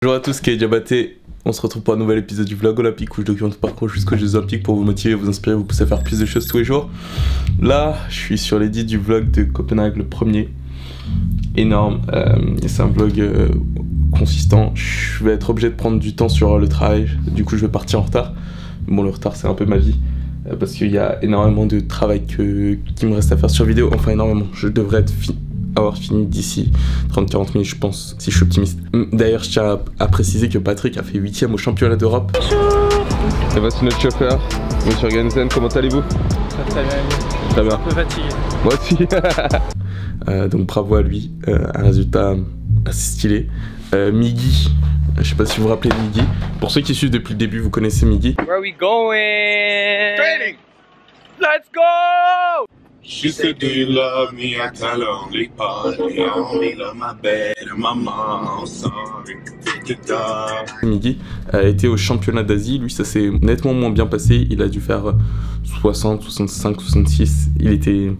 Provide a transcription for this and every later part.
Bonjour à tous, c'est Diabaté. On se retrouve pour un nouvel épisode du vlog olympique où je documente le parcours jusqu'aux Jeux Olympiques pour vous motiver, vous inspirer, vous pousser à faire plus de choses tous les jours. Là, je suis sur l'édit du vlog de Copenhague, le premier. Énorme. Et c'est un vlog consistant. Je vais être obligé de prendre du temps sur le travail. Du coup, je vais partir en retard. Bon, le retard, c'est un peu ma vie. Parce qu'il y a énormément de travail qui me reste à faire sur vidéo. Enfin, énormément. Je devrais avoir fini d'ici 30-40 minutes, je pense, si je suis optimiste. D'ailleurs, je tiens à préciser que Patrick a fait 8ème au championnat d'Europe. Et voici notre chauffeur, monsieur Gansen, comment allez-vous? Très bien. Très bien. Un peu fatigué. Moi aussi. Donc bravo à lui, un résultat assez stylé. Miggy, je sais pas si vous vous rappelez de Miggy. Pour ceux qui suivent depuis le début, vous connaissez Miggy. Where are we going? Training! Let's go! She said, do you love me? I tell her only partly. I only love my bed and my mom. I'm sorry. Take it down. Miggy a été au championnat d'Asie. Lui, ça s'est nettement moins bien passé. Il a dû faire 60, 65, 66. Il était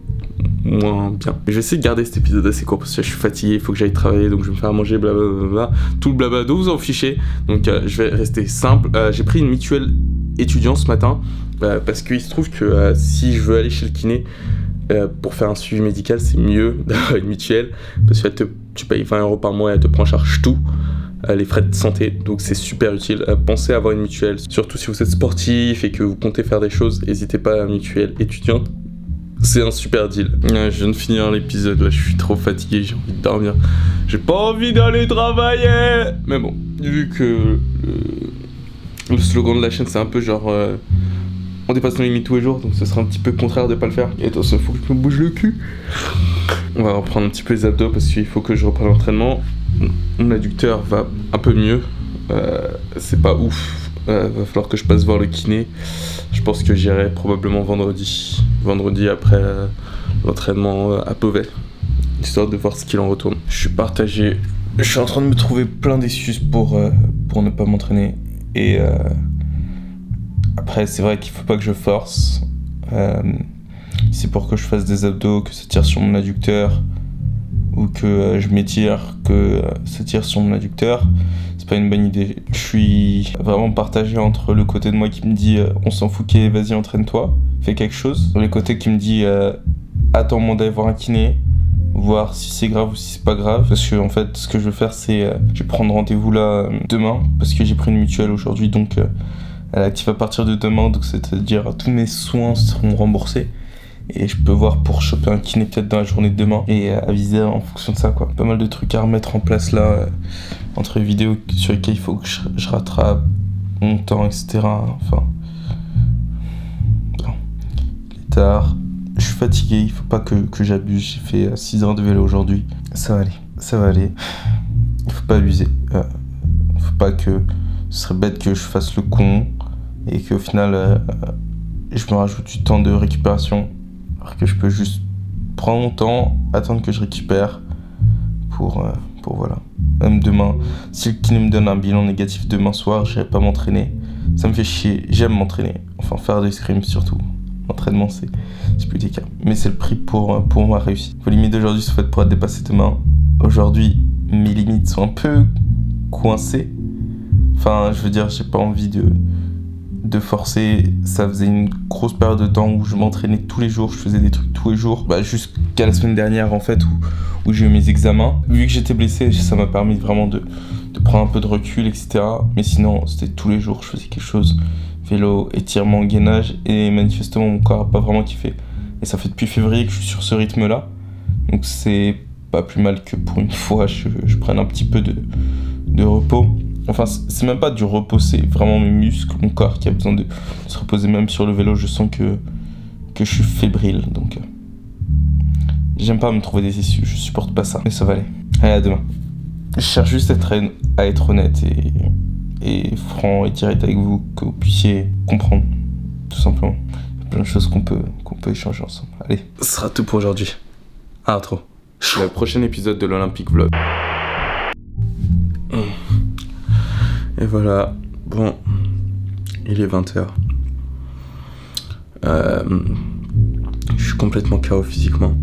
moins bien. Je vais essayer de garder cet épisode assez court parce que je suis fatigué. Il faut que j'aille travailler. Donc je vais me faire à manger, blablabla. Tout le blabla dont vous en fichez. Donc je vais rester simple. J'ai pris une mutuelle étudiant ce matin. Parce qu'il se trouve que si je veux aller chez le kiné, pour faire un suivi médical, c'est mieux d'avoir une mutuelle parce que tu payes 20 € par mois et elle te prend en charge tout, les frais de santé, donc c'est super utile. Pensez à avoir une mutuelle, surtout si vous êtes sportif et que vous comptez faire des choses, n'hésitez pas à la mutuelle étudiante, c'est un super deal. Je viens de finir l'épisode, là je suis trop fatigué, j'ai envie de dormir, j'ai pas envie d'aller travailler. Mais bon, vu que le slogan de la chaîne c'est un peu genre on dépasse nos limites tous les jours, donc ce sera un petit peu contraire de pas le faire. Et attention, il faut que je me bouge le cul. On va reprendre un petit peu les abdos parce qu'il faut que je reprenne l'entraînement. Mon adducteur va un peu mieux. C'est pas ouf. Va falloir que je passe voir le kiné. Je pense que j'irai probablement vendredi. Vendredi après l'entraînement à Beauvais. Histoire de voir ce qu'il en retourne. Je suis partagé. Je suis en train de me trouver plein d'excuses pour ne pas m'entraîner. Et après, c'est vrai qu'il faut pas que je force. C'est pour que je fasse des abdos, que ça tire sur mon adducteur, ou que je m'étire, que ça tire sur mon adducteur. C'est pas une bonne idée. Je suis vraiment partagé entre le côté de moi qui me dit on s'en fout, vas-y entraîne-toi, fais quelque chose. Le côté qui me dit attends-moi d'aller voir un kiné, voir si c'est grave ou si c'est pas grave. Parce que en fait, ce que je vais faire, c'est je vais prendre rendez-vous là demain, parce que j'ai pris une mutuelle aujourd'hui, donc elle est active à partir de demain, donc c'est-à-dire tous mes soins seront remboursés. Et je peux voir pour choper un kiné peut-être dans la journée de demain et aviser en fonction de ça, quoi. Pas mal de trucs à remettre en place là, entre les vidéos sur lesquelles il faut que je rattrape mon temps, etc. Enfin, non. Il est tard, je suis fatigué, il faut pas que j'abuse. J'ai fait 6 heures de vélo aujourd'hui. Ça va aller, ça va aller. Il faut pas abuser. Faut pas que... Ce serait bête que je fasse le con et qu'au final je me rajoute du temps de récupération, alors que je peux juste prendre mon temps, attendre que je récupère pour voilà. Même demain, si le kiné me donne un bilan négatif demain soir, j'irai pas m'entraîner. Ça me fait chier, j'aime m'entraîner, enfin faire des scrims surtout. L'entraînement c'est plus des cas, mais c'est le prix pour ma réussite. Vos limites d'aujourd'hui sont faites pour être dépassées demain. Aujourd'hui, mes limites sont un peu coincées. Enfin, je veux dire, j'ai pas envie de forcer. Ça faisait une grosse période de temps où je m'entraînais tous les jours, je faisais des trucs tous les jours. Jusqu'à la semaine dernière, en fait, où j'ai eu mes examens. Vu que j'étais blessé, ça m'a permis vraiment de prendre un peu de recul, etc. Mais sinon, c'était tous les jours, je faisais quelque chose. Vélo, étirement, gainage. Et manifestement, mon corps a pas vraiment kiffé. Et ça fait depuis février que je suis sur ce rythme-là. Donc c'est pas plus mal que pour une fois, je prenne un petit peu de repos. Enfin, c'est même pas du repos, c'est vraiment mes muscles, mon corps qui a besoin de se reposer. Même sur le vélo, je sens que je suis fébrile, donc j'aime pas me trouver des issues, je supporte pas ça, mais ça va aller. Allez, à demain. Je cherche juste à être honnête et franc et direct avec vous, que vous puissiez comprendre, tout simplement. Il y a plein de choses qu'on peut échanger ensemble. Allez, ce sera tout pour aujourd'hui. Ah, trop. Le prochain épisode de l'Olympique Vlog. Et voilà, bon, il est 20 h. Je suis complètement KO physiquement.